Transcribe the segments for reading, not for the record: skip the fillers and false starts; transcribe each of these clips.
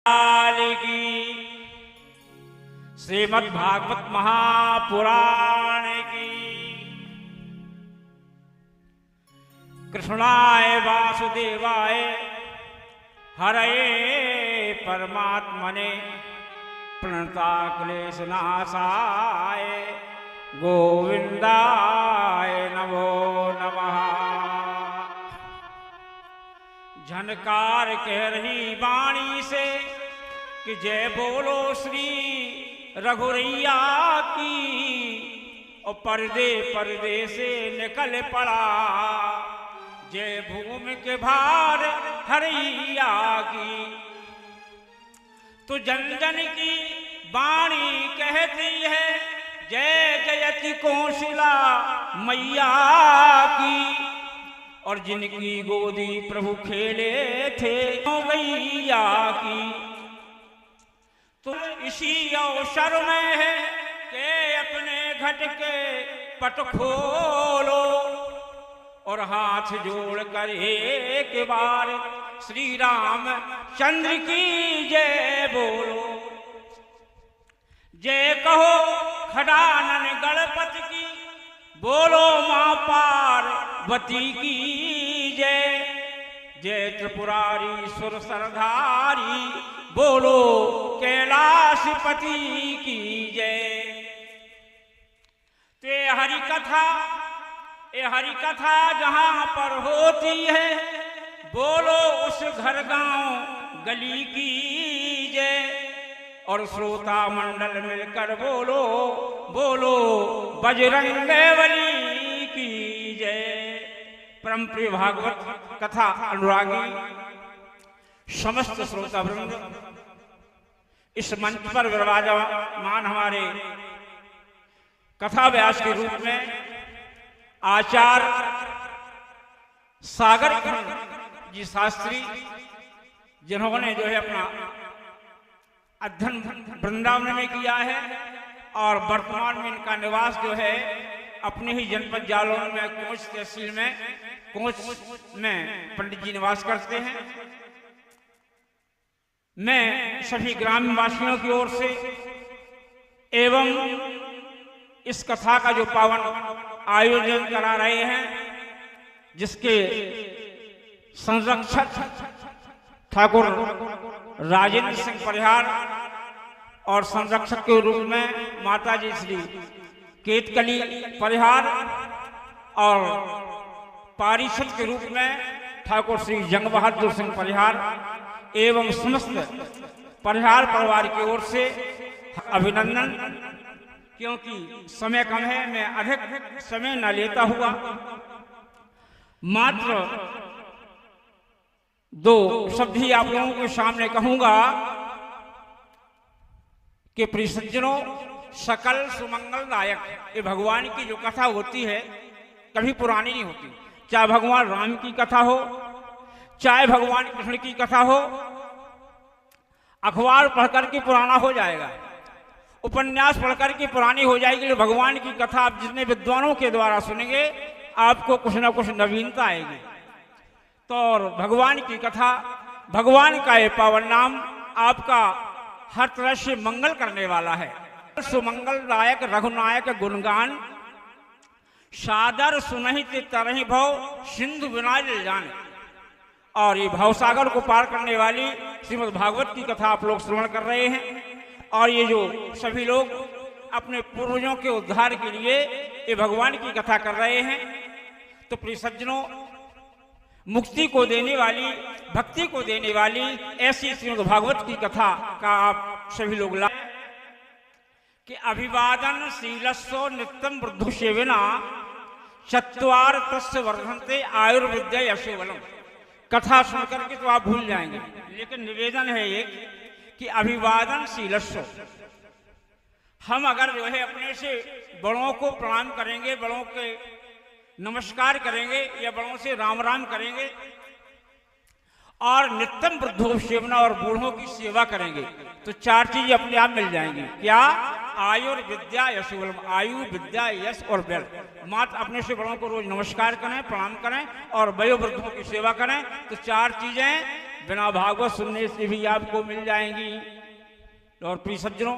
की श्रीमद् भागवत महापुराण की। कृष्णाय वासुदेवाय हरये परमात्मने प्रणताक्लेशनाशाय गोविंदाय नमो नमः। झनकार कह रही वाणी से कि जय बोलो श्री रघुरैया की, और पर्दे पर्दे से निकल पड़ा जय भूमि के भार हरैया की। तो जन जन की वाणी कहती है जय जयति कौशिला मैया की, और जिनकी गोदी प्रभु खेले थे गैया की। तो इसी अवसर में है कि अपने घट के पट खोलो और हाथ जोड़कर एक बार श्री राम चंद्र की जय बोलो। जय कहो खडानन गणपति की, बोलो मां पार्वती की जय। जय त्रिपुरारी सुर सरधारी, बोलो कैलाशपति की जय। तो ये हरि कथा जहां पर होती है, बोलो उस घर गांव गली की जय। और श्रोता मंडल मिलकर बोलो बोलो बजरंगबली की जय। परम प्रिय भागवत कथा अनुरागी समस्त श्रोता वृंद, इस मंच पर विराजमान हमारे कथा व्यास के रूप में आचार्य सागर जी शास्त्री, जिन्होंने जो है अपना अध्ययन वृंदावन में किया है और वर्तमान में इनका निवास जो है अपने ही जनपद जालौन में कोंच तहसील में कोंच में पंडित जी निवास करते हैं। मैं सभी ग्रामीण वासियों की ओर से एवं इस कथा का जो पावन आयोजन करा रहे हैं, जिसके संरक्षक ठाकुर राजेंद्र सिंह परिहार और संरक्षक के रूप में माताजी श्री केतकली परिहार और पारिषद के रूप में ठाकुर श्री जंग बहादुर सिंह परिहार एवं समस्त परिहार परिवार की ओर से अभिनंदन। क्योंकि समय कम है, मैं अधिक समय न लेता हुआ मात्र दो शब्द ही आप लोगों के सामने कहूंगा कि प्रिय सज्जनों, सकल सुमंगलदायक ये भगवान की जो कथा होती है कभी पुरानी नहीं होती। चाहे भगवान राम की कथा हो, चाहे भगवान कृष्ण की कथा हो, अखबार पढ़कर के पुराना हो जाएगा, उपन्यास पढ़कर के पुरानी हो जाएगी। भगवान की कथा आप जितने विद्वानों के द्वारा सुनेंगे आपको कुछ ना कुछ नवीनता आएगी। तो और भगवान की कथा, भगवान का ये पावन नाम आपका हर तरह से मंगल करने वाला है। सुमंगलदायक रघुनायक गुणगान, सादर सुनहित तरहि भव सिंधु विनाज जान। और ये भवसागर को पार करने वाली श्रीमद् भागवत की कथा आप लोग श्रवण कर रहे हैं। और ये जो सभी लोग अपने पूर्वजों के उद्धार के लिए ये भगवान की कथा कर रहे हैं, तो प्रिय सज्जनों, मुक्ति को देने वाली, भक्ति को देने वाली ऐसी श्रीमद् भागवत की कथा का आप सभी लोग ला कि अभिवादन शीलस्व नित्यम वृद्धु सेविना चत्वार तस्य वर्धन्ते आयुर्विद्या यशोबलम। कथा सुनकर के तो आप भूल जाएंगे, लेकिन निवेदन है एक कि अभिवादन शीलस्व, हम अगर जो है अपने से बड़ों को प्रणाम करेंगे, बड़ों के नमस्कार करेंगे या बड़ों से राम राम करेंगे और नित्यम वृद्धो सेवना और बूढ़ों की सेवा करेंगे, तो चार चीजें अपने आप मिल जाएंगी। क्या? आयुर्विद्या यश बल, आयु विद्या यश और बल। मात्र अपने से बड़ों को रोज नमस्कार करें, प्रणाम करें और वयोवृद्धों की सेवा करें, तो चार चीजें बिना भागवत सुनने से भी आपको मिल जाएंगी। और प्रिय सज्जनों,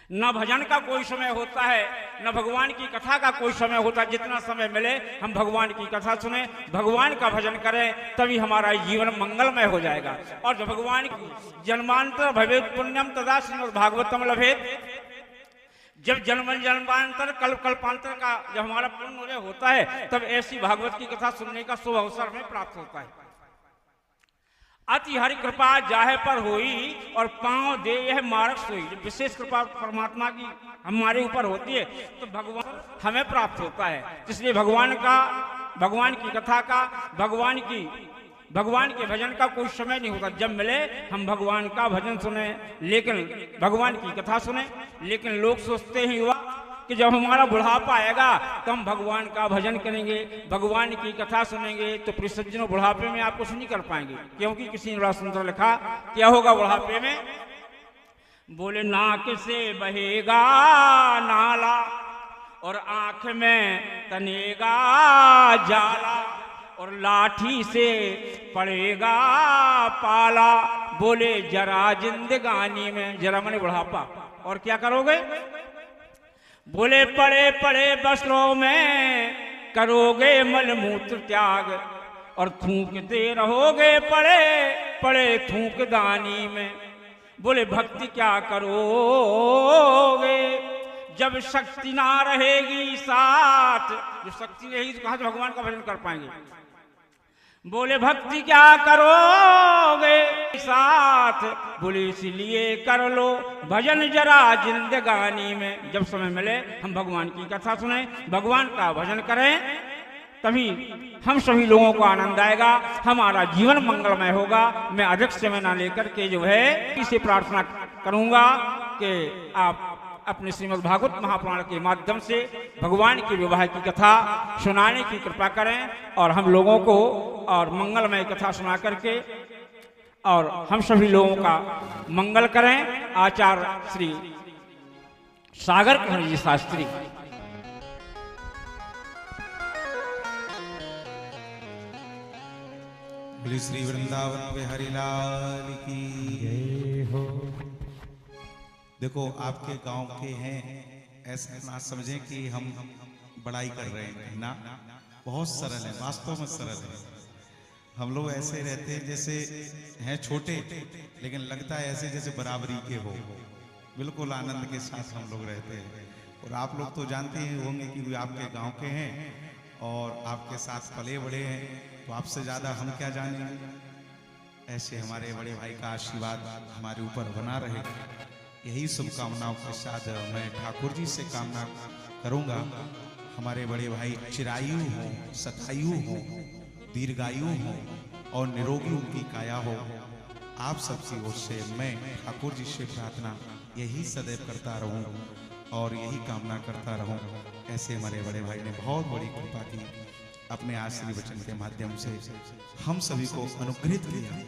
न भजन का कोई समय होता है, न भगवान की कथा का कोई समय होता है। जितना समय मिले हम भगवान की कथा सुने, भगवान का भजन करें, तभी हमारा जीवन मंगलमय हो जाएगा। और जब भगवान जन्मांतर भवेत पुण्यम तदा श्रीमद् भागवतम लभेत, जब जन्म जन्मांतर कल्प कल्पांतर का जब हमारा पुण्य होता है, तब ऐसी भागवत की कथा सुनने का शुभ अवसर हमें प्राप्त होता है। अति हरि कृपा जाहे पर होई और पांव दे यह मार्ग सोई। जब विशेष कृपा परमात्मा की हमारे ऊपर होती है तो भगवान हमें प्राप्त होता है। इसलिए भगवान की कथा का, भगवान के भजन का कोई समय नहीं होता। जब मिले हम भगवान का भजन सुने, लेकिन भगवान की कथा सुने। लेकिन लोग सोचते हैं युवा कि जब हमारा बुढ़ापा आएगा तो हम भगवान का भजन करेंगे, भगवान की कथा सुनेंगे। तो प्रिय सज्जनों, बुढ़ापे में आप कुछ नहीं कर पाएंगे, क्योंकि किसी ने बड़ा सुंदर लिखा, क्या होगा बुढ़ापे में? बोले नाक से बहेगा नाला और आंख में तनेगा जाला और लाठी से पड़ेगा पाला। बोले जरा जिंदगानी में, जरा मने बुढ़ापा, और क्या करोगे? बोले पड़े पड़े वस्त्रों में करोगे मलमूत्र त्याग और थूकते रहोगे पड़े पड़े थूकदानी में। बोले भक्ति क्या करोगे जब शक्ति ना रहेगी साथ? जो शक्ति रहेगी तो कहाँ से भगवान का भजन कर पाएंगे? बोले भक्ति क्या करोगे साथ? बोले इसलिए कर लो भजन जरा जिंदगानी में। जब समय मिले हम भगवान की कथा सुने, भगवान का भजन करें, तभी हम सभी लोगों को आनंद आएगा, हमारा जीवन मंगलमय होगा। मैं अधिक समय ना लेकर के जो है इसे प्रार्थना करूंगा कि आप अपने श्रीमद् भागवत महापुराण के माध्यम से भगवान की विवाह की कथा सुनाने की कृपा करें और हम लोगों को और मंगलमय कथा सुना करके और हम सभी लोगों का मंगल करें। आचार्य श्री सागर कृष्ण जी शास्त्री। बोले श्री वृंदावन बिहारी लाल की जय हो। देखो, आपके गांव के हैं, ऐसा ना समझें कि हम बड़ाई कर रहे हैं ना, बहुत सरल है, वास्तव में सरल है। हम लोग ऐसे रहते हैं जैसे हैं छोटे, लेकिन लगता है ऐसे जैसे बराबरी के हो। बिल्कुल आनंद के साथ हम लोग रहते हैं। और आप लोग तो जानते ही होंगे कि आपके गांव के हैं और आपके साथ पले बड़े हैं, तो आपसे ज़्यादा हम क्या जानेंगे। ऐसे हमारे बड़े भाई का आशीर्वाद हमारे ऊपर बना रहे, यही शुभकामनाओं के साथ मैं ठाकुर जी से कामना करूंगा हमारे बड़े भाई चिरायु हो, शतायु हो, दीर्घायु हो और निरोगी उनकी काया हो। आप सबकी ओर से मैं ठाकुर जी से प्रार्थना यही सदैव करता रहूं और यही कामना करता रहूं। ऐसे हमारे बड़े भाई ने बहुत बड़ी कृपा की, अपने आशीर्वचन के माध्यम से हम सभी को अनुग्रहित किया।